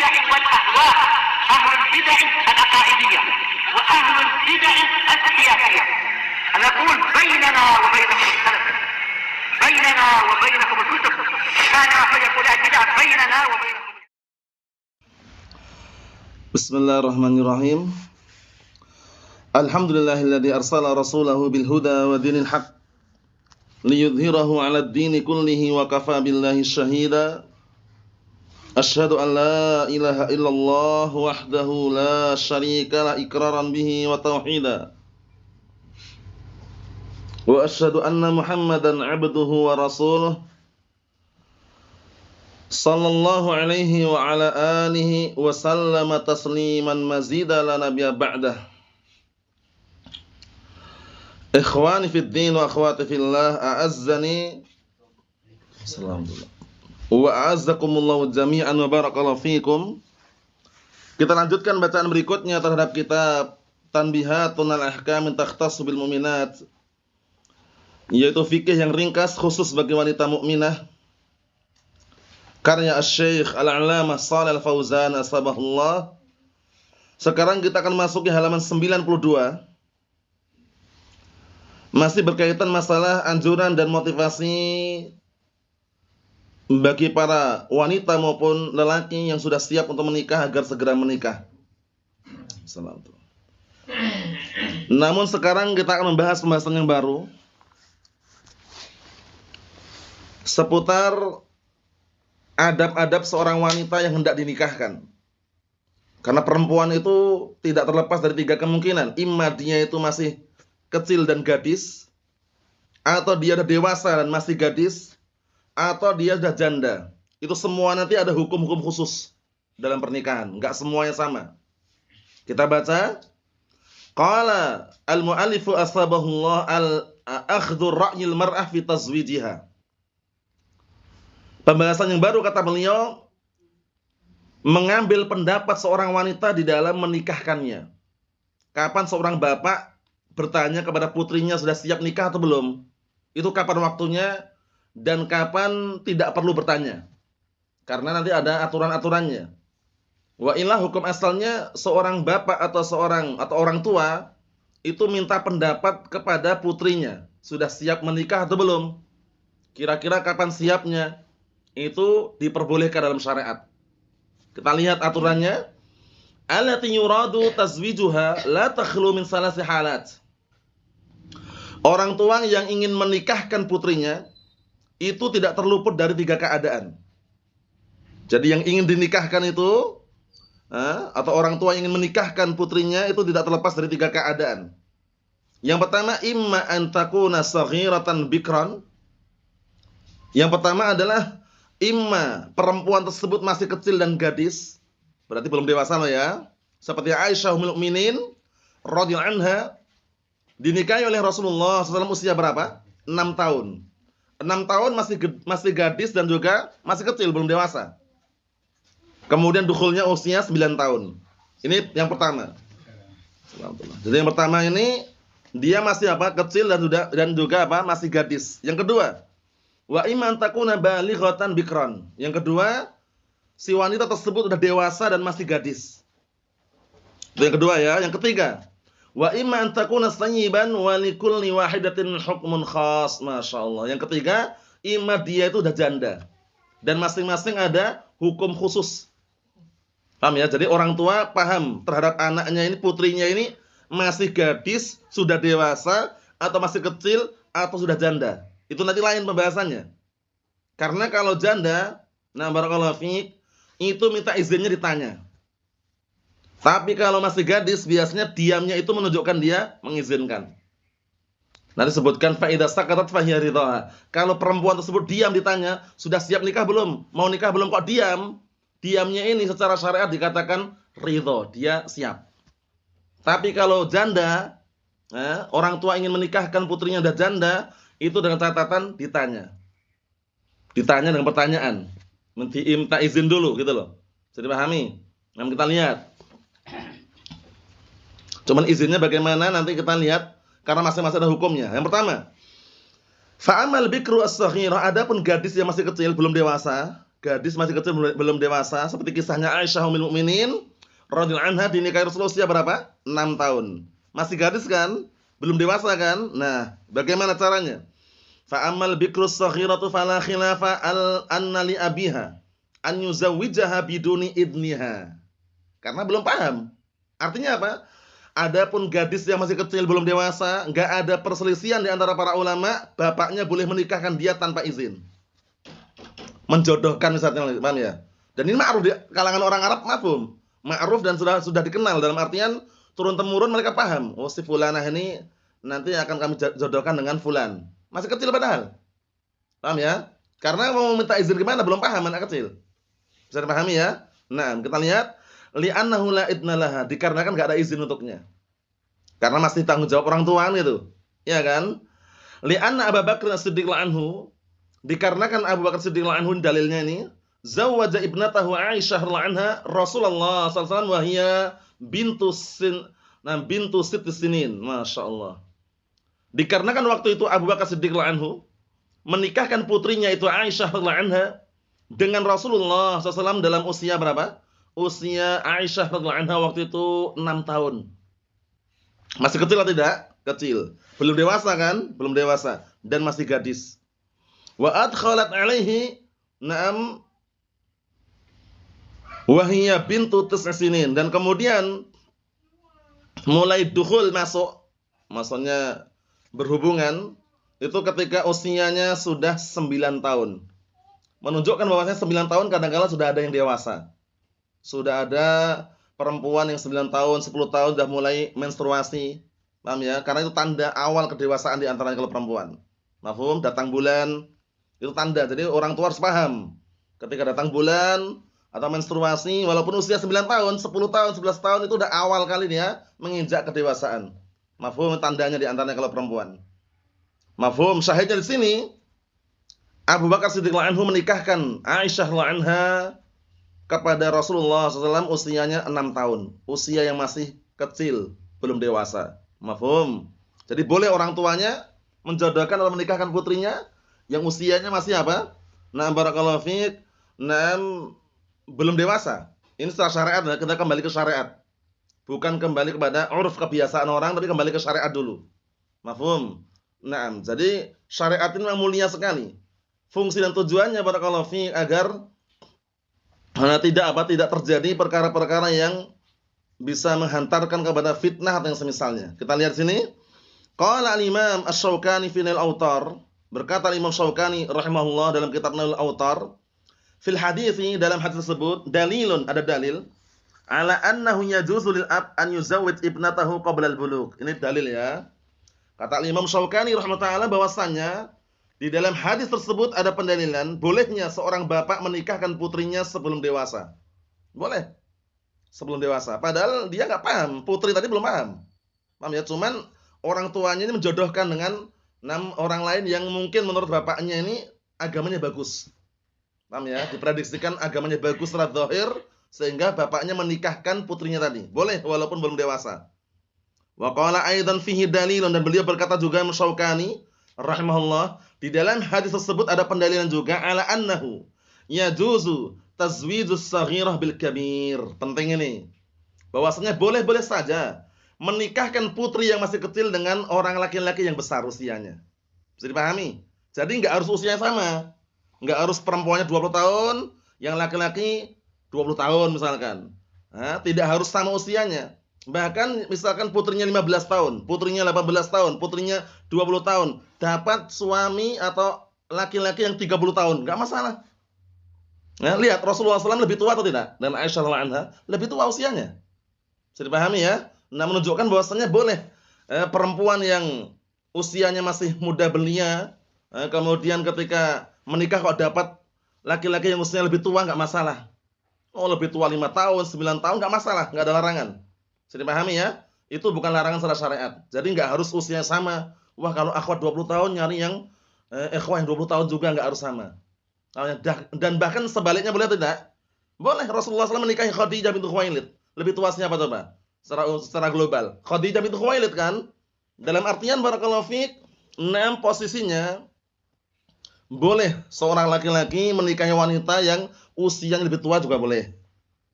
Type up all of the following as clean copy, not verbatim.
البدع والأهواء، أهل البدع العقائدية وأهل البدع السياسية. نقول بيننا وبينكم السلف، بيننا وبينكم الكتب، كان فيقول البدع بيننا وبينكم. Bismillahirrahmanirrahim. Alhamdulillahilladzi arsala rasulahu bil huda wa dinil haq liyudhhirahu 'alad dini kullihi wa kafa billahi syahida. Asyhadu an la ilaha illallah wahdahu la syarika la iqraran bihi wa tauhida. Wa asyhadu anna Muhammadan 'abduhu wa rasuluh sallallahu alaihi wa ala alihi wa sallama tasliman mazida la nabiyya ba'dah. Ikhwani fid din wa akhwati fillah, a'azzani wa a'azzakumullahu jami'an wa barakallahu fikum. Kita lanjutkan bacaan berikutnya terhadap kitab Tanbihatun al-Ahkam takhtassu bil mu'minat, yaitu fikih yang ringkas khusus bagi wanita mukminah, karya Asy-Syaikh Al-'Allamah Shalih Al-Fauzan asbahullah. Sekarang kita akan masuk ke halaman 92. Masih berkaitan masalah anjuran dan motivasi bagi para wanita maupun lelaki yang sudah siap untuk menikah agar segera menikah. Namun sekarang kita akan membahas pembahasan yang baru seputar adab-adab seorang wanita yang hendak dinikahkan. Karena perempuan itu tidak terlepas dari tiga kemungkinan. Imma dia itu masih kecil dan gadis, atau dia sudah dewasa dan masih gadis, atau dia sudah janda. Itu semua nanti ada hukum-hukum khusus dalam pernikahan. Enggak semuanya sama. Kita baca. Qala al-mu'allifu asbahullah al-akhdhu ra'yil mar'ah fi tazwijiha. Pembahasan yang baru, kata beliau, mengambil pendapat seorang wanita di dalam menikahkannya. Kapan seorang bapak bertanya kepada putrinya sudah siap nikah atau belum? Itu kapan waktunya dan kapan tidak perlu bertanya. Karena nanti ada aturan-aturannya. Wa illa hukum asalnya seorang bapak atau orang tua itu minta pendapat kepada putrinya, sudah siap menikah atau belum? Kira-kira kapan siapnya? Itu diperbolehkan dalam syariat. Kita lihat aturannya. Allati yuradu tazwijuha la takhlu min salasi halat. Orang tua yang ingin menikahkan putrinya itu tidak terluput dari tiga keadaan. Jadi yang ingin dinikahkan itu atau orang tua yang ingin menikahkan putrinya itu tidak terlepas dari tiga keadaan. Yang pertama, imma an takuna saghiratan bikran. Yang pertama adalah imma perempuan tersebut masih kecil dan gadis, berarti belum dewasa loh ya. Seperti Aisyah ummul mukminin radhiyallahu anha, dinikahi oleh Rasulullah SAW usia berapa? 6 tahun. 6 tahun masih gadis dan juga masih kecil, belum dewasa. Kemudian dukhulnya usia 9 tahun. Ini yang pertama. Jadi yang pertama ini dia masih kecil dan juga masih gadis. Yang kedua, wa iman takuna balighatan bikran. Yang kedua, si wanita tersebut sudah dewasa dan masih gadis. Itu yang kedua ya. Yang ketiga, wa iman takuna sayyiban wa likulli wahidatin hukmun khas. Masyaallah. Yang ketiga, imma dia itu sudah janda dan masing-masing ada hukum khusus. Paham ya? Jadi orang tua paham terhadap anaknya ini, putrinya ini masih gadis, sudah dewasa, atau masih kecil, atau sudah janda. Itu nanti lain pembahasannya. Karena kalau janda, barakallahu fiik, itu minta izinnya ditanya. Tapi kalau masih gadis, biasanya diamnya itu menunjukkan dia mengizinkan. Nanti sebutkan fa idza sakatat fa hiya ridha. Kalau perempuan tersebut diam ditanya, sudah siap nikah belum? Mau nikah belum? Kok diam? Diamnya ini secara syariat dikatakan ridha, dia siap. Tapi kalau janda, orang tua ingin menikahkan putrinya sudah janda, itu dengan catatan ditanya. Ditanya dengan pertanyaan. Minta izin dulu gitu loh. Jadi pahami. Nah, kita lihat. Cuman izinnya bagaimana nanti kita lihat karena masing-masing ada hukumnya. Yang pertama, fa'amal bikru as-saghirah, adapun gadis yang masih kecil belum dewasa, gadis masih kecil belum dewasa seperti kisahnya Aisyah ummul mukminin radhiyallahu anha dinikahi Rasulullah usia berapa? 6 tahun. Masih gadis kan? Belum dewasa kan? Nah, bagaimana caranya? Fa ammal bikrus saghiratu fala khilafa anna li abiha an yuzawwijaha biduni idniha. Karena belum paham. Artinya apa? Adapun gadis yang masih kecil belum dewasa, enggak ada perselisihan di antara para ulama, bapaknya boleh menikahkan dia tanpa izin. Menjodohkan misalnya, paham ya? Dan ini ma'ruf di kalangan orang Arab, mafhum. Ma'ruf dan sudah dikenal dalam artian turun temurun mereka paham. Oh, si fulanah ini nanti akan kami jodohkan dengan fulan. Masih kecil padahal. Paham ya? Karena mau minta izin gimana belum paham anak kecil. Bisa dipahami ya? Nah, kita lihat li'annahu la idna laha, dikarenakan enggak ada izin untuknya. Karena masih tanggung jawab orang tua gitu. Ya kan? Li'anna Abu Bakar As-Siddiq anhu, dikarenakan Abu Bakar Siddiq anhu dalilnya ini, zawwaja ibnatahu Aisyah anha Rasulullah sallallahu alaihi wasallam wa hiya bintu sinin. Masyaallah. Dikarenakan waktu itu Abu Bakar Siddiq anhu menikahkan putrinya itu Aisyah anha dengan Rasulullah SAW dalam usia berapa? Usia Aisyah anha waktu itu 6 tahun. Masih kecil atau tidak? Kecil. Belum dewasa kan? Belum dewasa dan masih gadis. Wa adkhalat alaihi na'am wa hiya bintu tis'sinin, dan kemudian mulai dukhul masuk, maksudnya berhubungan itu ketika usianya sudah 9 tahun. Menunjukkan bahwasanya 9 tahun kadang-kala sudah ada yang dewasa. Sudah ada perempuan yang 9 tahun, 10 tahun sudah mulai menstruasi. Paham ya? Karena itu tanda awal kedewasaan di antara kalau perempuan. Mafhum? Datang bulan itu tanda. Jadi orang tua harus paham. Ketika datang bulan atau menstruasi walaupun usia 9 tahun, 10 tahun, 11 tahun itu udah awal kali dia menginjak kedewasaan. Mafhum, tandanya di antaranya kalau perempuan. Mafhum, syahidnya di sini Abu Bakar Siddiq anhu menikahkan Aisyah anha kepada Rasulullah SAW usianya 6 tahun. Usia yang masih kecil, belum dewasa. Mafhum. Jadi boleh orang tuanya menjodohkan atau menikahkan putrinya yang usianya masih apa? Nah, barakallahu fiik. Nah, belum dewasa. Ini secara syariat, kita kembali ke syariat. Bukan kembali kepada uruf kebiasaan orang, tapi kembali ke syariat dulu. Mafhum. Nah, jadi syariat ini memang mulia sekali. Fungsi dan tujuannya barakallahu fiik agar tidak terjadi perkara-perkara yang bisa menghantarkan kepada fitnah atau yang semisalnya. Kita lihat sini. Qala al-Imam Asy-Syaukani fi Nail Autar, berkata Imam Syaukani rahimahullah dalam kitab Nail Autar, fil hadithi, dalam hadis tersebut, dalilun, ada dalil ala annahu yajuzu lil ab an yuzawwij ibnatahu qabla al-bulugh. Ini dalil ya. Kata Imam Syaukani rahimahullah bahwasanya di dalam hadis tersebut ada pendalilan bolehnya seorang bapak menikahkan putrinya sebelum dewasa. Boleh. Sebelum dewasa. Padahal dia enggak paham, putri tadi belum paham. Paham ya? Cuman orang tuanya ini menjodohkan dengan 6 orang lain yang mungkin menurut bapaknya ini agamanya bagus. Paham ya? Diprediksikan agamanya bagus secara zahir sehingga bapaknya menikahkan putrinya tadi. Boleh walaupun belum dewasa. Wa qala aidan fihi dalilun, dan beliau berkata juga Syaukani rahimahullah, di dalam hadis tersebut ada pendalilan juga ala annahu yajuzu tazwijus saghirah bil kabir. Penting ini. Bahwasanya boleh-boleh saja menikahkan putri yang masih kecil dengan orang laki-laki yang besar usianya. Bisa dipahami? Jadi enggak harus usianya sama. Enggak harus perempuannya 20 tahun, yang laki-laki 20 tahun misalkan. Nah, tidak harus sama usianya. Bahkan misalkan putrinya 15 tahun, putrinya 18 tahun, putrinya 20 tahun, dapat suami atau laki-laki yang 30 tahun, enggak masalah. Nah, lihat Rasulullah SAW lebih tua atau tidak? Dan Aisyah anha lebih tua usianya. Bisa dipahami ya? Nah, menunjukkan bahwasanya boleh perempuan yang usianya masih muda belia, kemudian ketika menikah kok dapat laki-laki yang usianya lebih tua, enggak masalah. Oh, lebih tua 5 tahun, 9 tahun enggak masalah, enggak ada larangan. Bisa dipahami ya? Itu bukan larangan secara syariat. Jadi enggak harus usianya sama. Wah, kalau akhwat 20 tahun nyari yang ikhwah yang 20 tahun juga enggak harus sama. Dan bahkan sebaliknya boleh tidak? Boleh. Rasulullah SAW menikahi Khadijah bintu Khuwailid. Lebih tua siapa coba? Secara global. Khadijah bintu Khuwailid kan? Dalam artian barakallahu fiik, posisinya boleh seorang laki-laki menikahi wanita yang usianya lebih tua juga boleh.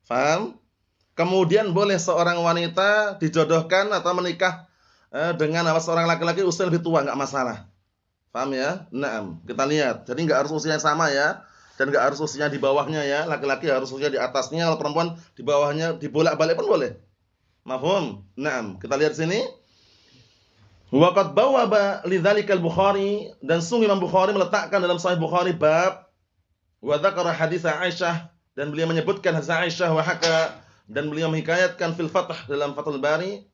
Paham? Kemudian boleh seorang wanita dijodohkan atau menikah dengan seorang laki-laki usia lebih tua, enggak masalah. Paham ya? Naam. Kita lihat. Jadi enggak harus usianya sama ya. Dan enggak harus usianya di bawahnya ya. Laki-laki harus usia di atasnya, kalau perempuan di bawahnya, dibolak-balik pun boleh. Mafhum? Naam. Kita lihat sini. Wa qad bawwaba lidzalikal Bukhari, dan sungguh Imam Bukhari meletakkan dalam Sahih Bukhari bab wa dzakara hadits Aisyah, dan beliau menyebutkan hadits Aisyah wa haka, dan beliau menghikayatkan fil Fath dalam Fathul Bari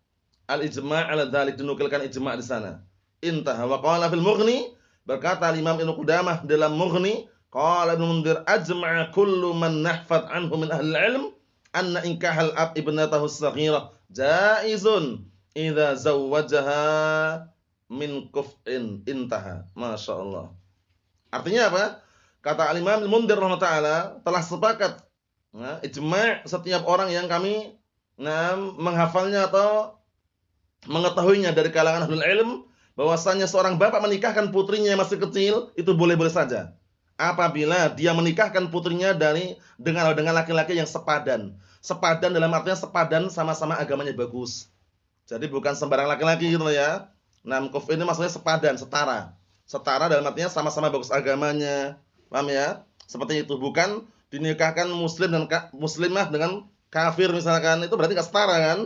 al-ijma' ala dzalik, dinukilkan ijma' di sana. Intaha wa qala fil Mughni, berkata Imam Ibnu Qudamah dalam Mughni, qala Ibnu Mundhir ajma'a kullu man nahfad anhu min ahli al-ilm anna inkahal ab ibnatahu as-saghirah jaizun idza zawwajaha min kuf'in. Intaha. Masyaallah. Artinya apa? Kata Al-Imam Al-Mundhir rahimahullah taala, telah sepakat ijma' setiap orang yang kami menghafalnya atau mengetahuinya dari kalangan ahlul ilm, bahwasanya seorang bapak menikahkan putrinya yang masih kecil itu boleh-boleh saja apabila dia menikahkan putrinya dengan laki-laki yang sepadan. Sepadan dalam artinya sepadan, sama-sama agamanya bagus. Jadi bukan sembarang laki-laki gitu ya. Kuf ini maksudnya sepadan, setara. Setara dalam artinya sama-sama bagus agamanya. Paham ya? Seperti itu, bukan dinikahkan muslim dan muslimah dengan kafir misalkan. Itu berarti enggak setara kan?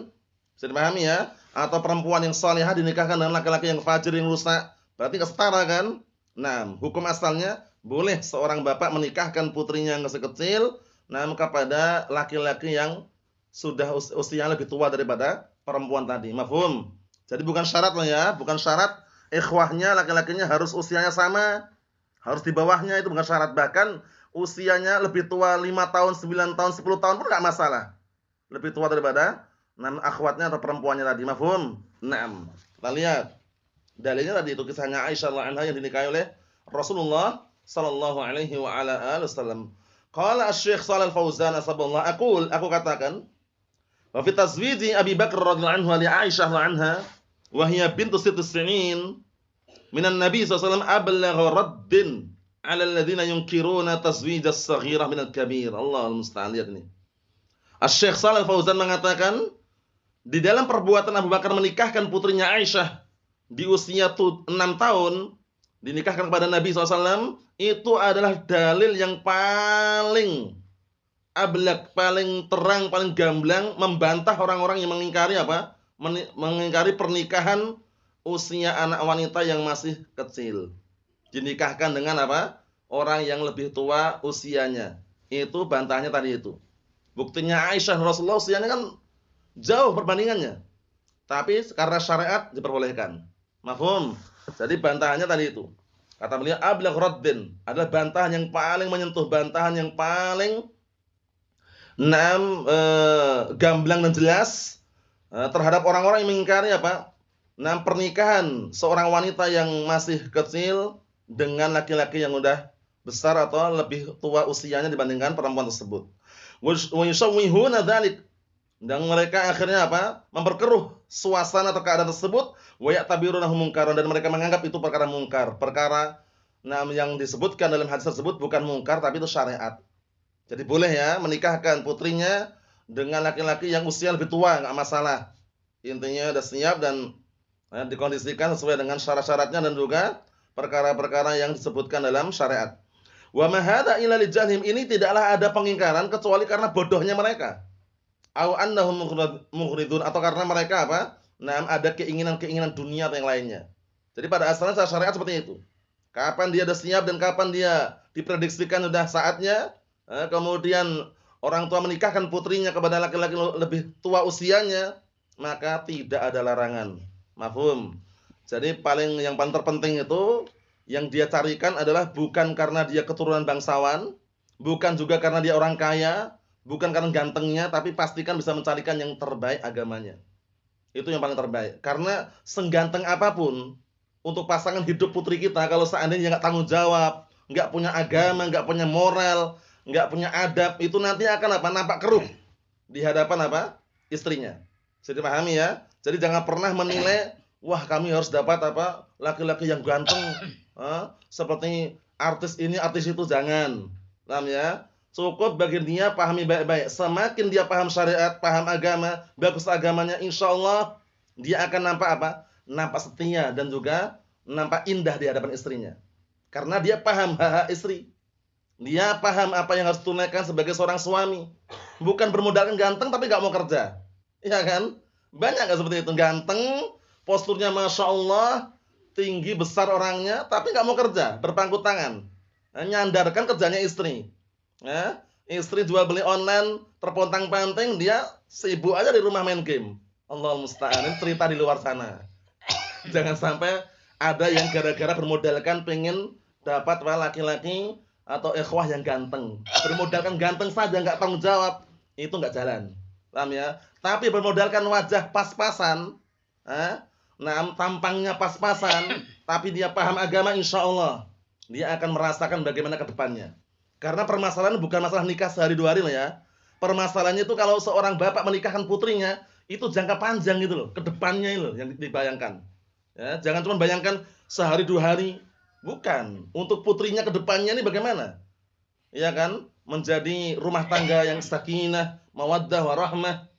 Bisa dipahami ya? Atau perempuan yang salihah dinikahkan dengan laki-laki yang fajir, yang rusak, berarti enggak setara kan? Nah, hukum asalnya boleh seorang bapak menikahkan putrinya yang masih kecil kepada laki-laki yang sudah usia lebih tua daripada perempuan tadi. Mafhum? Jadi bukan syarat loh ya, bukan syarat ikhwahnya laki-lakinya harus usianya sama. Harus di bawahnya, itu bukan syarat. Bahkan usianya lebih tua 5 tahun, 9 tahun, 10 tahun pun enggak masalah. Lebih tua daripada akhwatnya atau perempuannya tadi. Mafhum? Naam. Kita lihat. Dalilnya tadi itu kisahnya Aisyah radhiyallahu anha yang dinikahi oleh Rasulullah sallallahu alaihi wa ala alihi wasallam. Qala Asy-Syaikh Shalal Fauzan asaballahu aku katakan wa fi tazwiji Abi Bakar radhiyallahu anhu li Aisyah radhiyallahu anha wa hiya bintu sittis sinin minan Nabi sallallahu alaihi wasallam ablagha raddin 'ala alladziina yunkiruna tazwij as-saghirah minal kabir. Allahul musta'an. Lihat ini. Asy-Syaikh Shalal Fauzan mengatakan di dalam perbuatan Abu Bakar menikahkan putrinya Aisyah di usia 6 tahun, dinikahkan kepada Nabi SAW, itu adalah dalil yang paling ablak, paling terang, paling gamblang membantah orang-orang yang mengingkari apa? Mengingkari pernikahan usia anak wanita yang masih kecil. Dinikahkan dengan apa? Orang yang lebih tua usianya. Itu bantahnya tadi itu. Buktinya Aisyah Rasulullah usianya kan jauh perbandingannya. Tapi karena syariat diperbolehkan. Mafhum? Jadi bantahannya tadi itu. Kata beliau ablagh raddin, adalah bantahan yang paling menyentuh, bantahan yang paling gamblang dan jelas terhadap orang-orang yang mengingkari apa? Pernikahan seorang wanita yang masih kecil dengan laki-laki yang udah besar atau lebih tua usianya dibandingkan perempuan tersebut. Wa yusawwihuna dzalik, dan mereka akhirnya apa? Memperkeruh suasana atau keadaan tersebut, wa ya'tabirunahu munkaran, dan mereka menganggap itu perkara mungkar. Perkara yang disebutkan dalam hadis tersebut bukan mungkar tapi itu syariat. Jadi boleh ya menikahkan putrinya dengan laki-laki yang usia lebih tua, enggak masalah. Intinya sudah siap dan dikondisikan sesuai dengan syarat-syaratnya dan juga perkara-perkara yang disebutkan dalam syariat. Wa ma hadza illa li jahlihim, ini tidaklah ada pengingkaran kecuali karena bodohnya mereka. Au annahum mughridun, atau karena mereka apa? Ada keinginan-keinginan dunia atau yang lainnya. Jadi pada asalnya syariat seperti itu. Kapan dia sudah siap dan kapan dia diprediksikan sudah saatnya, kemudian orang tua menikahkan putrinya kepada laki-laki lebih tua usianya, maka tidak ada larangan. Mafhum? Jadi yang paling terpenting itu yang dia carikan adalah bukan karena dia keturunan bangsawan, bukan juga karena dia orang kaya, bukan karena gantengnya, tapi pastikan bisa mencarikan yang terbaik agamanya. Itu yang paling terbaik. Karena sengganteng apapun untuk pasangan hidup putri kita, kalau seandainya enggak tanggung jawab, enggak punya agama, enggak punya moral, enggak punya adab, itu nanti akan apa? Nampak keruh di hadapan apa? Istrinya. Bisa dipahami ya? Jadi jangan pernah menilai, wah kami harus dapat apa? Laki-laki yang ganteng, seperti artis ini, artis itu, jangan. Paham ya? Cukup bagi dia pahami baik-baik. Semakin dia paham syariat, paham agama, bagus agamanya, insya Allah dia akan nampak apa? Nampak setia dan juga nampak indah di hadapan istrinya. Karena dia paham hak-hak istri. Dia paham apa yang harus tunaikan sebagai seorang suami. Bukan bermodalkan ganteng tapi gak mau kerja. Iya kan? Banyak gak seperti itu? Ganteng, posturnya Masya Allah, tinggi, besar orangnya, tapi gak mau kerja, berpangku tangan. Nyandarkan kerjanya istri. Ya, istri jual beli online, terpontang-panting, dia sibuk aja di rumah main game. Allah musta'an, ini cerita di luar sana. Jangan sampai ada yang gara-gara bermodalkan pengen dapat laki-laki atau ikhwah yang ganteng. Bermodalkan ganteng saja nggak tanggung jawab, itu nggak jalan. Paham ya? Tapi bermodalkan wajah pas-pasan, nah tampangnya pas-pasan, tapi dia paham agama, insya Allah dia akan merasakan bagaimana ke depannya. Karena permasalahan bukan masalah nikah sehari dua hari loh ya. Permasalahannya itu kalau seorang bapak menikahkan putrinya, itu jangka panjang gitu loh, ke depannya itu loh yang dibayangkan. Ya, jangan cuma bayangkan sehari dua hari. Bukan. Untuk putrinya ke depannya ini bagaimana? Ya kan? Menjadi rumah tangga yang sakinah, mawaddah, warahmah,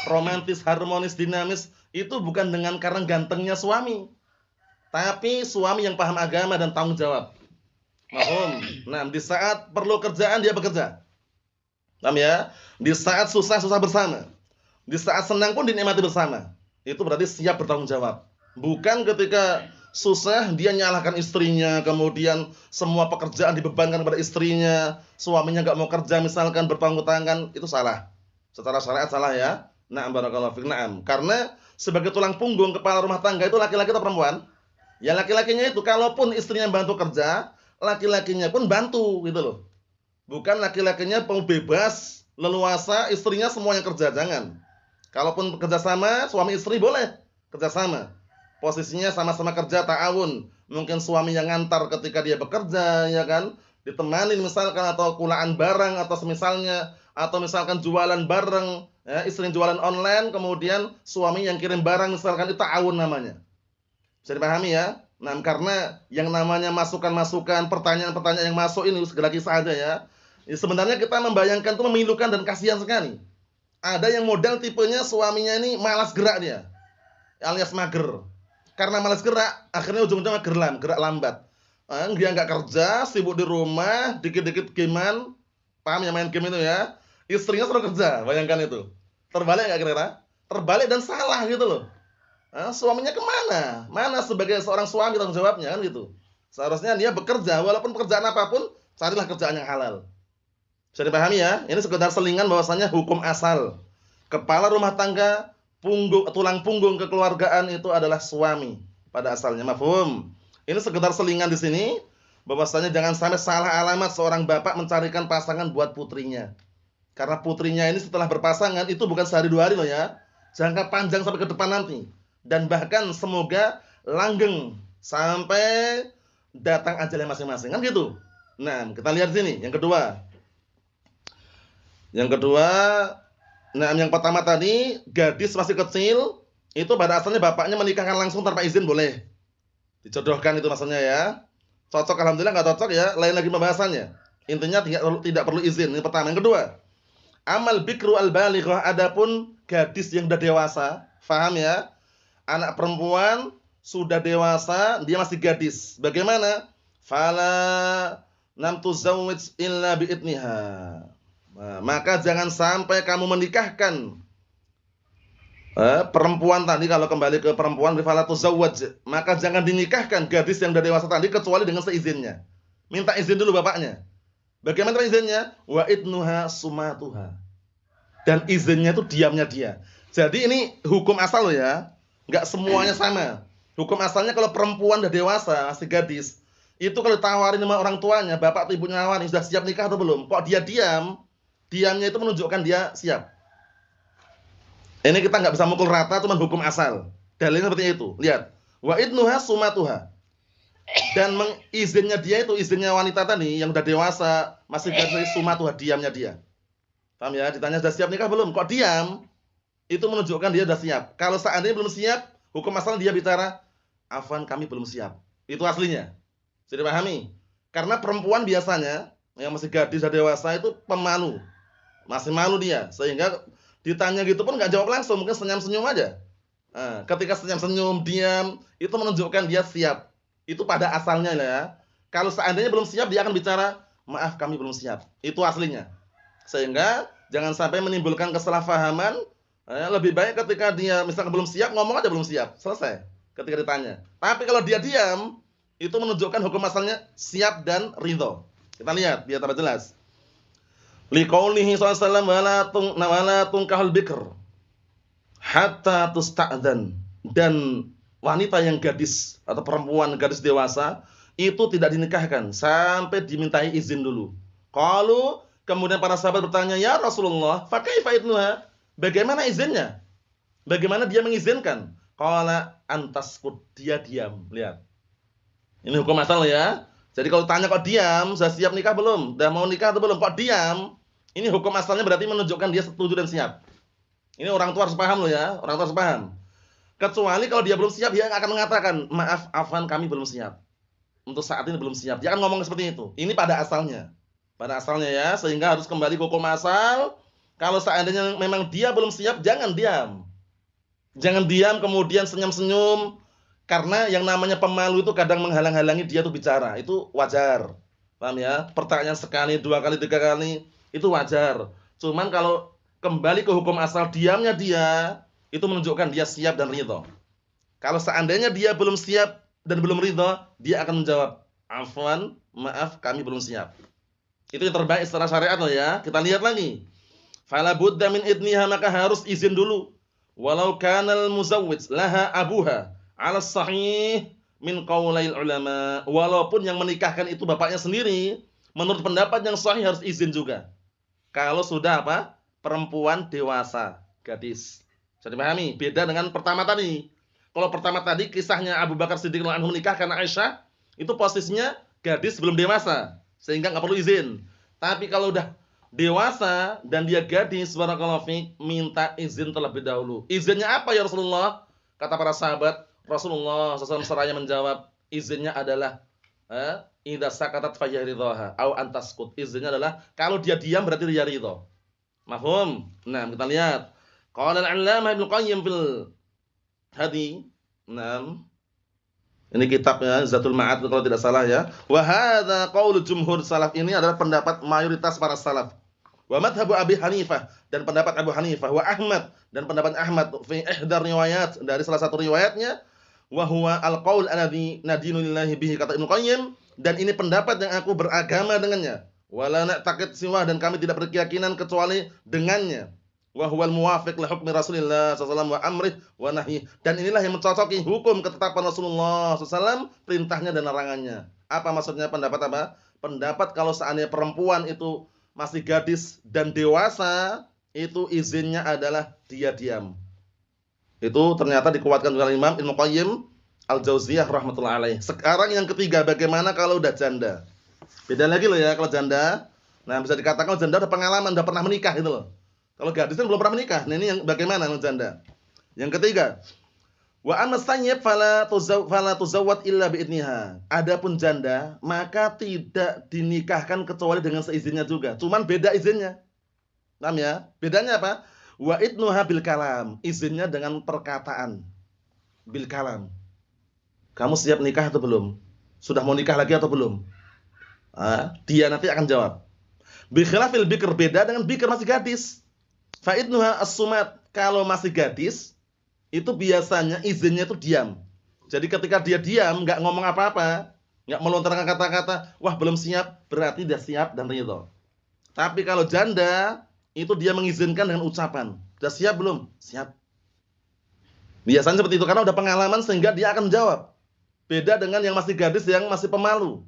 romantis, harmonis, dinamis. Itu bukan dengan karena gantengnya suami, tapi suami yang paham agama dan tanggung jawab. Mahum. Nah, di saat perlu kerjaan dia bekerja. Paham ya? Di saat susah bersama. Di saat senang pun dinikmati bersama. Itu berarti siap bertanggung jawab. Bukan ketika susah dia nyalahkan istrinya, kemudian semua pekerjaan dibebankan kepada istrinya, suaminya enggak mau kerja misalkan berpangku tangan, itu salah. Secara syariat salah ya. Na'am barakallahu fiik. Na'am. Karena sebagai tulang punggung kepala rumah tangga itu laki-laki atau perempuan? Ya laki-lakinya itu, kalaupun istrinya bantu kerja, laki-lakinya pun bantu gitu loh. Bukan laki-lakinya bebas, leluasa, istrinya semuanya kerja, jangan. Kalaupun kerja sama, suami istri boleh kerja sama. Posisinya sama-sama kerja, ta'awun. Mungkin suami yang ngantar ketika dia bekerja, ya kan? Ditemani misalkan, atau kulaan barang atau semisalnya, atau misalkan jualan bareng, ya, istri jualan online, kemudian suami yang kirim barang misalkan, itu ta'awun namanya. Bisa dipahami ya? Nah, karena yang namanya masukan-masukan, pertanyaan-pertanyaan yang masuk ini segala kisah saja ya. Sebenarnya kita membayangkan itu memilukan dan kasihan sekali. Ada yang model tipenya suaminya ini malas gerak dia, alias mager. Karena malas gerak, akhirnya ujung-ujungnya gerak lambat. Dia nggak kerja, sibuk di rumah, dikit-dikit gamean, paham ya, main game itu ya. Istrinya suruh kerja, bayangkan itu. Terbalik nggak kira-kira? Terbalik dan salah gitu loh. Suaminya kemana? Mana sebagai seorang suami tanggung jawabnya kan gitu. Seharusnya dia bekerja, walaupun pekerjaan apapun, carilah kerjaan yang halal. Bisa dipahami ya? Ini sekedar selingan bahwasanya hukum asal kepala rumah tangga, tulang punggung kekeluargaan itu adalah suami pada asalnya. Mafhum? Ini sekedar selingan di sini bahwasanya jangan sampai salah alamat seorang bapak mencarikan pasangan buat putrinya. Karena putrinya ini setelah berpasangan itu bukan sehari dua hari loh ya. Jangka panjang sampai ke depan nanti. Dan bahkan semoga langgeng sampai datang ajalnya masing-masing kan gitu. Nah, kita lihat sini yang kedua. Nah, yang pertama tadi gadis masih kecil, itu pada asalnya bapaknya menikahkan langsung tanpa izin boleh. Dijodohkan itu maksudnya ya. Cocok, alhamdulillah. Enggak cocok ya, lain lagi pembahasannya. Intinya tidak perlu izin. Yang pertama. Yang kedua, amal bikru al-balighah, adapun gadis yang sudah dewasa, faham ya? Anak perempuan sudah dewasa, dia masih gadis. Bagaimana? Fala lam tuzawwij illa biidniha. Nah, maka jangan sampai kamu menikahkan perempuan tadi, kalau kembali ke perempuan, fala tuzawwaj, maka jangan dinikahkan gadis yang sudah dewasa tadi kecuali dengan seizinnya. Minta izin dulu bapaknya. Bagaimana izinnya? Wa idnuha sumatuha. Dan izinnya itu diamnya dia. Jadi ini hukum asal loh ya. Enggak semuanya sama. Hukum asalnya kalau perempuan udah dewasa, masih gadis, itu kalau ditawarin sama orang tuanya, bapak atau ibunya nawarin, sudah siap nikah atau belum? Kok dia diam? Diamnya itu menunjukkan dia siap. Ini kita nggak bisa mukul rata, cuma hukum asal. Dalilnya seperti itu. Lihat. Wa idnuha sumatuha. Dan mengizinnya dia itu, izinnya wanita tadi yang udah dewasa, masih gadis, sumatuha, diamnya dia. Paham ya? Ditanya sudah siap nikah belum? Kok diam? Itu menunjukkan dia sudah siap. Kalau seandainya belum siap, hukum asal dia bicara, afwan kami belum siap. Itu aslinya. Bisa dipahami? Karena perempuan biasanya yang masih gadis dan dewasa itu pemalu. Masih malu dia, sehingga ditanya gitu pun nggak jawab langsung, mungkin senyum-senyum aja. Nah, ketika senyum-senyum, diam, itu menunjukkan dia siap. Itu pada asalnya ya. Kalau seandainya belum siap, dia akan bicara, "Maaf, kami belum siap." Itu aslinya. Sehingga jangan sampai menimbulkan kesalahpahaman. Lebih baik ketika dia misalkan belum siap, ngomong aja belum siap, selesai. Ketika ditanya. Tapi kalau dia diam, itu menunjukkan hukum asalnya siap dan ridho. Kita lihat biar tambah jelas. Liqaulihi sallallahu alaihi wasallam wala tunkahul bikr hatta tusta'dzan. Dan wanita yang gadis atau perempuan gadis dewasa itu tidak dinikahkan sampai dimintai izin dulu. Qalu, kemudian para sahabat bertanya, "Ya Rasulullah, fa kaifa idnuha?" Bagaimana izinnya? Bagaimana dia mengizinkan? Qala antaskut, dia diam. Lihat. Ini hukum asal ya. Jadi kalau tanya kok diam, sudah siap nikah belum? Sudah mau nikah atau belum? Kok diam? Ini hukum asalnya berarti menunjukkan dia setuju dan siap. Ini orang tua harus paham loh ya, orang tua harus paham. Kecuali kalau dia belum siap, dia akan mengatakan, "Maaf, afwan, kami belum siap. Untuk saat ini belum siap." Dia akan ngomong seperti itu. Ini pada asalnya. Pada asalnya ya, sehingga harus kembali ke hukum asal. Kalau seandainya memang dia belum siap, jangan diam. Jangan diam kemudian senyum-senyum. Karena yang namanya pemalu itu kadang menghalang-halangi dia tuh bicara. Itu wajar. Paham ya? Pertanyaan sekali, 2 kali, 3 kali, itu wajar. Cuman kalau kembali ke hukum asal, diamnya dia, itu menunjukkan dia siap dan ridho. Kalau seandainya dia belum siap dan belum ridho, dia akan menjawab, "Afwan, maaf, kami belum siap." Itu yang terbaik secara syariat loh ya. Kita lihat lagi. Fala budda min idniha, maka harus izin dulu. Walau kanal muzawwij laha abuha 'ala sahih min qaulail ulama. Walaupun yang menikahkan itu bapaknya sendiri, menurut pendapat yang sahih harus izin juga. Kalau sudah apa? Perempuan dewasa, gadis. Bisa dipahami? Beda dengan pertama tadi. Kalau pertama tadi kisahnya Abu Bakar Siddiq radhiyallahu anhu menikahkan Aisyah, itu posisinya gadis belum dewasa, sehingga nggak perlu izin. Tapi kalau udah dewasa dan dia gadis, barakallahu fiik, minta izin terlebih dahulu. Izinnya apa ya Rasulullah? Kata para sahabat, Rasulullah SAW seraya menjawab, izinnya adalah idza sakatat fayaridhaha au antaskut. Izinnya adalah kalau dia diam berarti dia ridho. Mafhum? Nah, kita lihat. Qala al-'allamah Ibnu Qayyim fil Hadi. Naam. Ini kitabnya Zatul Ma'ad kalau tidak salah ya. Wa hadza qaulu jumhur salaf, ini adalah pendapat mayoritas para salaf. Wa madhhabu Abi Hanifah, dan pendapat Abu Hanifah, wa Ahmad, dan pendapat Ahmad fi ihdar riwayat, dari salah satu riwayatnya, wa huwa al-qaul alladhi nadinu lillahi bihi, kata Ibnu Qayyim, dan ini pendapat yang aku beragama dengannya. Wala na'taqid siwa, dan kami tidak berkeyakinan kecuali dengannya. Wa huwal muwafiq li hukmi Rasulillah sallallahu alaihi wasallam wa amrih wa nahyi, dan inilah yang mencocoki hukum ketetapan Rasulullah sallallahu alaihi wasallam, perintahnya dan larangannya. Apa maksudnya pendapat apa? Pendapat kalau seandainya perempuan itu masih gadis dan dewasa, itu izinnya adalah dia diam. Itu ternyata dikuatkan oleh Imam Ibnu Qayyim Al-Jauziyah rahmatullah alaih. Sekarang yang ketiga, bagaimana kalau udah janda? Beda lagi loh ya kalau janda. Nah, bisa dikatakan janda udah pengalaman, udah pernah menikah gitu loh. Kalau gadis kan belum pernah menikah. Nah, ini yang bagaimana kalau janda? Yang ketiga, wa amma sayyib fala tuzawwad illa biidniha. Adapun janda, maka tidak dinikahkan kecuali dengan seizinnya juga. Cuman beda izinnya. Paham ya? Bedanya apa? Wa idnuha bil kalam. Izinnya dengan perkataan. Bil kalam. Kamu siap nikah atau belum? Sudah mau nikah lagi atau belum? Dia nanti akan jawab. Bi khilafil bikr, beda dengan bikr masih gadis. Fa idnuha as-sumat. Kalau masih gadis, itu biasanya izinnya itu diam. Jadi ketika dia diam, nggak ngomong apa-apa, nggak melontarkan kata-kata, wah belum siap, berarti dia siap dan ridho. Tapi kalau janda, itu dia mengizinkan dengan ucapan, sudah siap belum? Siap. Biasanya seperti itu, karena udah pengalaman sehingga dia akan menjawab. Beda dengan yang masih gadis, yang masih pemalu.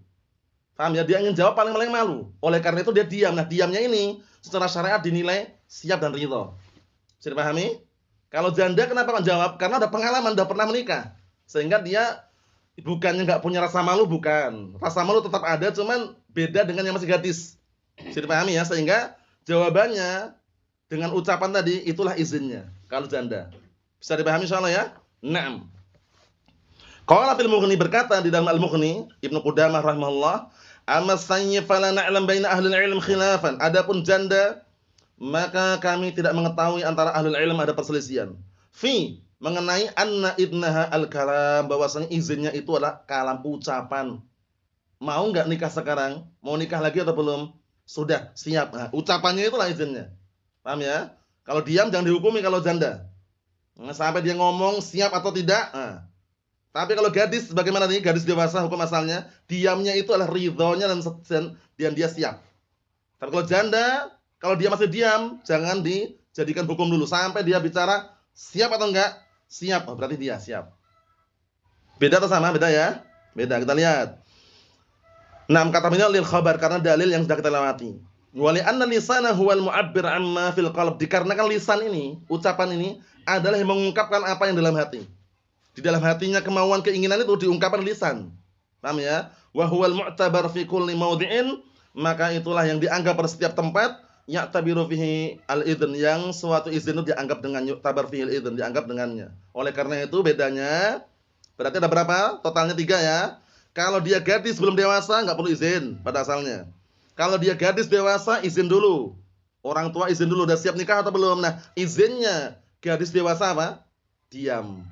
Paham ya? Dia ingin jawab paling-paling malu. Oleh karena itu dia diam. Nah, diamnya ini secara syariat dinilai siap dan ridho. Bisa dipahami? Kalau janda kenapa kan jawab? Karena udah pengalaman, udah pernah menikah. Sehingga dia bukannya nggak punya rasa malu, bukan. Rasa malu tetap ada, cuman beda dengan yang masih gadis. Bisa dipahami ya? Sehingga jawabannya dengan ucapan tadi, itulah izinnya. Kalau janda. Bisa dipahami insyaallah ya? Naam. Qala fil Mughni, berkata di dalam Al-Mughni, Ibnu Qudamah rahimahullah, Amma sayyib fala na'lam baina ahli ilm khilafan. Adapun janda, maka kami tidak mengetahui antara ahli ilm ada perselisihan. Fi mengenai anna idnaha al-kalam, bahwasanya izinnya itu adalah kalam, ucapan. Mau enggak nikah sekarang? Mau nikah lagi atau belum? Sudah, siap. Nah, ucapannya itulah izinnya. Paham ya? Kalau diam jangan dihukumi kalau janda. Nah, sampai dia ngomong siap atau tidak. Nah. Tapi kalau gadis bagaimana nih? Gadis dewasa hukum asalnya, diamnya itu adalah ridhonya dan dia siap. Tapi kalau janda, kalau dia masih diam, jangan dijadikan hukum dulu sampai dia bicara siap atau enggak? Siap. Oh, berarti dia siap. Beda atau sama? Beda ya? Beda. Kita lihat. Nah, kata beliau lil khabar, karena dalil yang sudah kita lewati. Wa li anna lisana huwal mu'abbir amma fil qalb. Dikarenakan lisan ini, ucapan ini adalah yang mengungkapkan apa yang dalam hati. Di dalam hatinya kemauan keinginan itu diungkapkan lisan. Paham ya? Wa huwal mu'tabar fi kulli mawdi'in, maka itulah yang dianggap pada setiap tempat, ya'tabiru fihi al-idhn, yang suatu izin itu dianggap dengan yu'tabar fihi al-idhn, dianggap dengannya. Oleh karena itu bedanya berarti ada berapa? Totalnya 3 ya. Kalau dia gadis belum dewasa enggak perlu izin pada asalnya. Kalau dia gadis dewasa izin dulu. Orang tua izin dulu, udah siap nikah atau belum? Nah, izinnya gadis dewasa apa? Diam.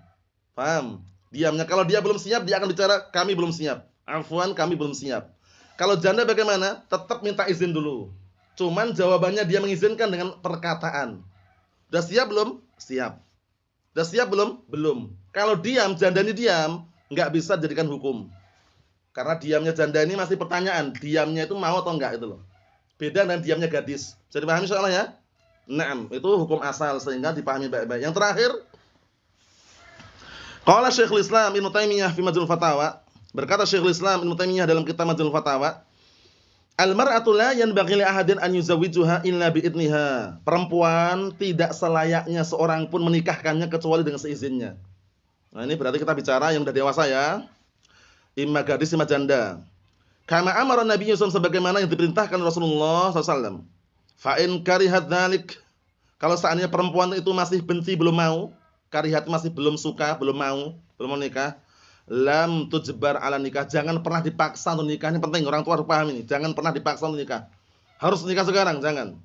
Paham? Diamnya. Kalau dia belum siap, dia akan bicara kami belum siap. Afwan, kami belum siap. Kalau janda bagaimana? Tetap minta izin dulu. Cuman jawabannya dia mengizinkan dengan perkataan. Udah siap belum? Siap. Udah siap belum? Belum. Kalau diam, janda ini diam, enggak bisa dijadikan hukum. Karena diamnya janda ini masih pertanyaan, diamnya itu mau atau enggak itu loh. Beda dengan diamnya gadis. Jadi pahami soalnya ya? Naam, itu hukum asal sehingga dipahami baik-baik. Yang terakhir, qala Syekhul Islam Ibnu Taimiyah fi Majmu'ul Fatawa, berkata Syekhul Islam Ibnu Taimiyah dalam kitab Majmu'ul Fatawa, al-mar'atu la yanbaghi li ahadin an yuzawwijuha illa bi idniha. Perempuan tidak selayaknya seorang pun menikahkannya kecuali dengan seizinnya. Nah, ini berarti kita bicara yang sudah dewasa ya. Imma gadis, imma janda. Kama amara Nabi SAW, sebagaimana yang diperintahkan Rasulullah SAW. Fa in karihat dzalik, kalau seandainya perempuan itu masih benci, belum mau, karihat masih belum suka, belum mau nikah, lam tujbar ala nikah, jangan pernah dipaksa untuk nikah. Ini penting, orang tua harus paham ini. Jangan pernah dipaksa untuk nikah. Harus nikah sekarang, jangan.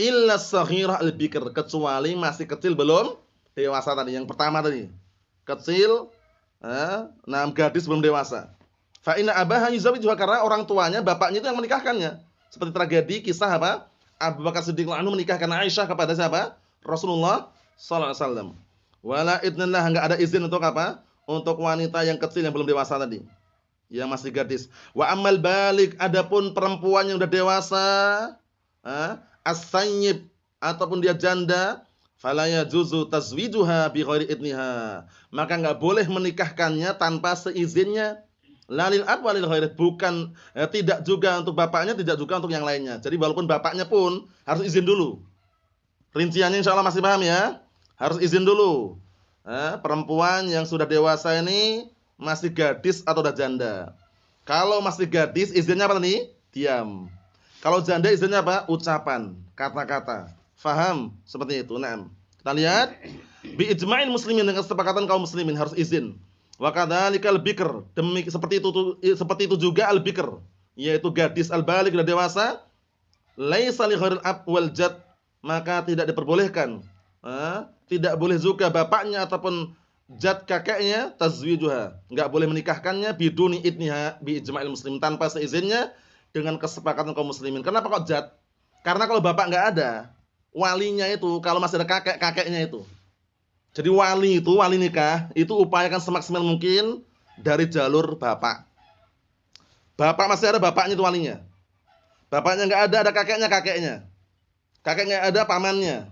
Illa saghirah al-bikr, kecuali masih kecil belum dewasa tadi. Yang pertama tadi. Kecil, gadis belum dewasa. Fa inna abaha yuzawwijuha, karena orang tuanya, bapaknya itu yang menikahkannya. Seperti tragedi kisah apa? Abu Bakar Siddiq radhiyallahu anhu menikahkan Aisyah kepada siapa? Rasulullah sallallahu alaihi wasallam. Wala idnillah, enggak ada izin untuk apa? Untuk wanita yang kecil yang belum dewasa tadi. Yang masih gadis. Wa ammal balik, adapun perempuan yang sudah dewasa, as-sayyib ataupun dia janda, fala yajuzu tazwijuha bi ghairi idniha, maka enggak boleh menikahkannya tanpa seizinnya. Lalil ab walil ghairi, bukan tidak juga untuk bapaknya, tidak juga untuk yang lainnya. Jadi walaupun bapaknya pun harus izin dulu. Rinciannya insyaallah masih paham ya? Harus izin dulu. Perempuan yang sudah dewasa ini masih gadis atau sudah janda. Kalau masih gadis izinnya apa nih? Diam. Kalau janda izinnya apa? Ucapan, kata-kata. Faham? Seperti itu. Naam. Kita lihat bi ijma'il muslimin, dengan kesepakatan kaum muslimin harus izin. Wa kadzalikal bikr, seperti itu juga al-bikr, yaitu gadis al-baligh sudah dewasa, laisa li ghairil ab wal jad, maka tidak diperbolehkan. Tidak boleh juga bapaknya ataupun jad kakeknya tazwijuha, enggak boleh menikahkannya biduni idniha bi ijma'il muslimin, tanpa seizinnya dengan kesepakatan kaum muslimin. Kenapa kok jad? Karena kalau bapak enggak ada, walinya itu kalau masih ada kakeknya itu. Jadi wali nikah itu upayakan semaksimal mungkin dari jalur bapak. Bapak masih ada, bapaknya itu walinya. Bapaknya enggak ada kakeknya. Kakeknya ada, pamannya.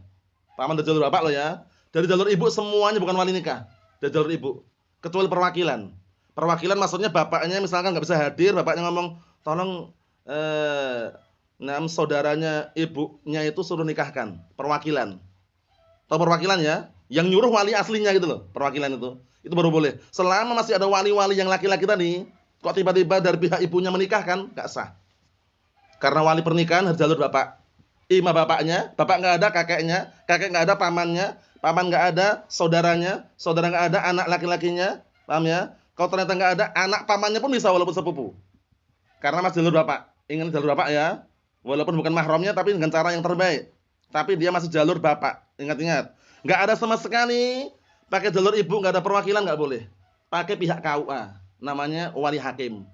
Paman dari jalur bapak loh ya. Dari jalur ibu semuanya bukan wali nikah. Dari jalur ibu. Kecuali perwakilan. Perwakilan maksudnya bapaknya misalkan enggak bisa hadir, bapaknya ngomong, "Tolong saudaranya ibunya itu suruh nikahkan." Perwakilan. Tahu perwakilan ya? Yang nyuruh wali aslinya gitu loh, perwakilan itu. Itu baru boleh. Selama masih ada wali-wali yang laki-laki tadi, kok tiba-tiba dari pihak ibunya menikahkan, enggak sah. Karena wali pernikahan harus jalur bapak. Ima bapaknya, bapak enggak ada kakeknya, kakek enggak ada pamannya, paman enggak ada saudaranya, saudara enggak ada anak laki-lakinya, paham ya? Kalau ternyata enggak ada, anak pamannya pun bisa walaupun sepupu. Karena masih jalur bapak. Ingin jalur bapak ya. Walaupun bukan mahramnya tapi dengan cara yang terbaik. Tapi dia masih jalur bapak. Ingat-ingat. Nggak ada sama sekali pakai jalur ibu, nggak ada perwakilan, nggak boleh. Pakai pihak KUA. Namanya wali hakim.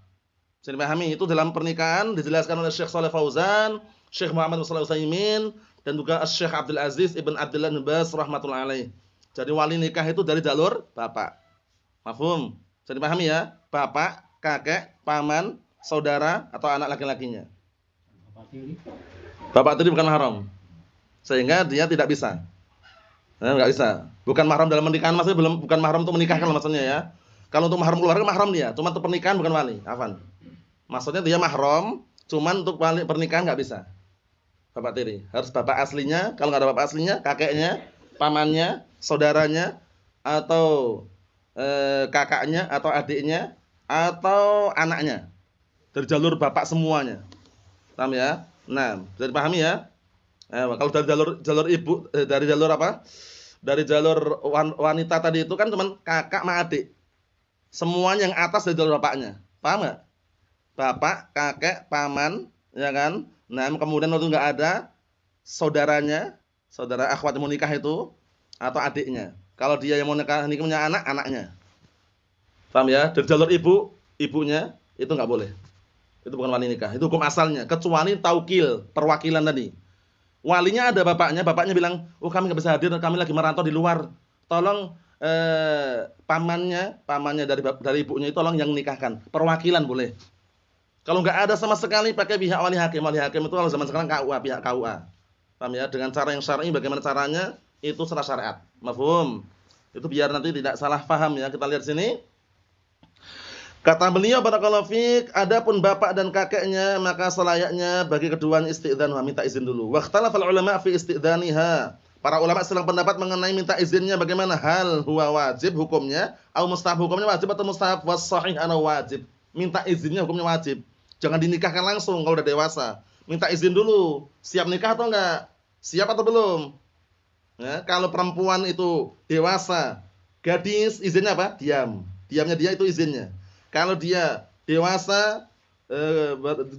Bisa dipahami? Itu dalam pernikahan dijelaskan oleh Syekh Shalih Fauzan, Syekh Muhammad bin Shalih Al-Utsaimin, dan juga Syekh Abdul Aziz Ibn Abdullah bin Baz rahmatullahi alaih. Jadi wali nikah itu dari jalur bapak. Mafhum? Bisa dipahami ya? Bapak, kakek, paman, saudara atau anak laki-lakinya. Bapak tiri bukan mahram. Sehingga dia tidak bisa. Nah, enggak bisa. Bukan mahram dalam pernikahan, maksudnya bukan mahram untuk menikahkan maksudnya ya. Kalau untuk mahram keluarga mahram dia, cuma untuk pernikahan bukan wali. Afan. Maksudnya dia mahram, cuman untuk wali pernikahan enggak bisa. Bapak tiri, harus bapak aslinya. Kalau enggak ada bapak aslinya, kakeknya, pamannya, saudaranya atau kakaknya atau adiknya atau anaknya. Dari jalur bapak semuanya. Paham ya? Nah, bisa dipahami ya? Kalau dari jalur ibu, dari jalur apa? Dari jalur wanita tadi itu kan cuma kakak sama adik. Semuanya yang atas dari jalur bapaknya. Paham enggak? Bapak, kakek, paman, ya kan? Nah, kemudian waktu enggak ada saudaranya, saudara akhwat yang mau nikah itu atau adiknya. Kalau dia yang mau nikah ini punya anak, anaknya. Paham ya? Dari jalur ibu, ibunya itu enggak boleh. Itu bukan wali nikah, itu hukum asalnya, kecuali taukil, perwakilan tadi. Walinya ada bapaknya, bapaknya bilang, "Oh, kami enggak bisa hadir, kami lagi merantau di luar. Tolong pamannya dari ibunya itu tolong yang nikahkan." Perwakilan boleh. Kalau enggak ada sama sekali pakai pihak wali hakim. Wali hakim itu kalau zaman sekarang KUA, pihak KUA. Paham ya? Dengan cara yang syar'i, bagaimana caranya? Itu secara syariat. Mafhum? Itu biar nanti tidak salah paham ya. Kita lihat sini. Kata beliau barakallahu fiik, adapun bapak dan kakeknya maka selayaknya bagi keduanya istidzan, minta izin dulu. Waqtalafal ulama fi istidzaniha. Para ulama selang pendapat mengenai minta izinnya bagaimana? Hal huwa wajib hukumnya atau mustahab, hukumnya wajib atau mustahab? Was shahih ana wajib. Minta izinnya hukumnya wajib. Jangan dinikahkan langsung kalau udah dewasa. Minta izin dulu. Siap nikah atau enggak? Siap atau belum? Ya, kalau perempuan itu dewasa, gadis izinnya apa? Diam. Diamnya dia itu izinnya. Kalau dia dewasa,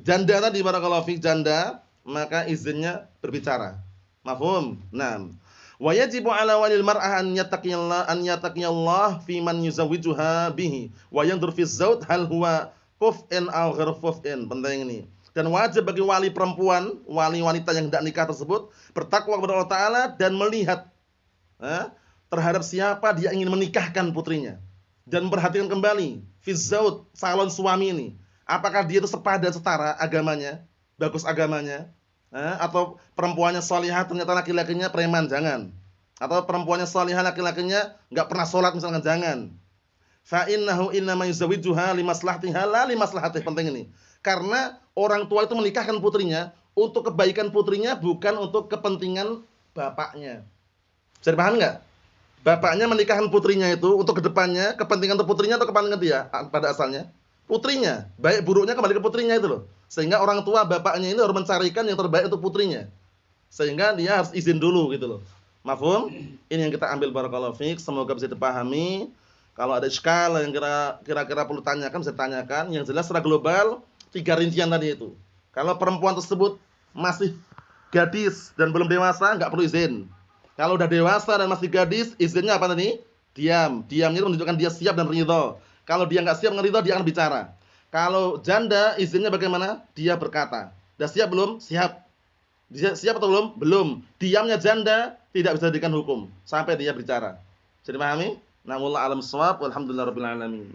janda tadi barakallahu fiik, janda, maka izinnya berbicara. Mafhum? Naam. Wa yajibu 'ala walil mar'ah an yattaqiyallah fi man yuzawwijuha bihi wa yanzur fi az-zawj hal huwa kuf'in aw ghairu kuf'in. Penting ini. Dan wajib bagi wali perempuan, wali wanita yang hendak nikah tersebut bertakwa kepada Allah Ta'ala dan melihat terhadap siapa dia ingin menikahkan putrinya. Dan memperhatikan kembali fizzauj, calon suami ini, apakah dia itu sepadan, setara agamanya, bagus agamanya, atau perempuannya salihah ternyata laki-lakinya preman, jangan. Atau perempuannya salihah laki-lakinya enggak pernah salat misalkan, jangan. Fa innahu innama yuzawwijuha limaslahatiha la limaslahatih. Penting ini. Karena orang tua itu menikahkan putrinya untuk kebaikan putrinya, bukan untuk kepentingan bapaknya. Bisa dipahami enggak? Bapaknya menikahkan putrinya itu untuk kedepannya, kepentingan untuk putrinya atau kepentingan dia pada asalnya? Putrinya. Baik buruknya kembali ke putrinya itu loh. Sehingga orang tua bapaknya ini harus mencarikan yang terbaik untuk putrinya. Sehingga dia harus izin dulu gitu loh. Mafhum? Ini yang kita ambil barakallahu fiik, semoga bisa dipahami. Kalau ada iskal yang kira-kira perlu tanyakan, bisa tanyakan. Yang jelas secara global 3 rincian tadi itu. Kalau perempuan tersebut masih gadis dan belum dewasa, enggak perlu izin. Kalau udah dewasa dan masih gadis, izinnya apa tadi? Diam. Diamnya itu menunjukkan dia siap dan ridho. Kalau dia nggak siap ngeridho, dia akan bicara. Kalau janda, izinnya bagaimana? Dia berkata. Dah siap belum? Siap. Dia siap atau belum? Belum. Diamnya janda tidak bisa dijadikan hukum sampai dia bicara. Jadi pahami? Namullah alam shawab. Walhamdulillahirabbil alamin.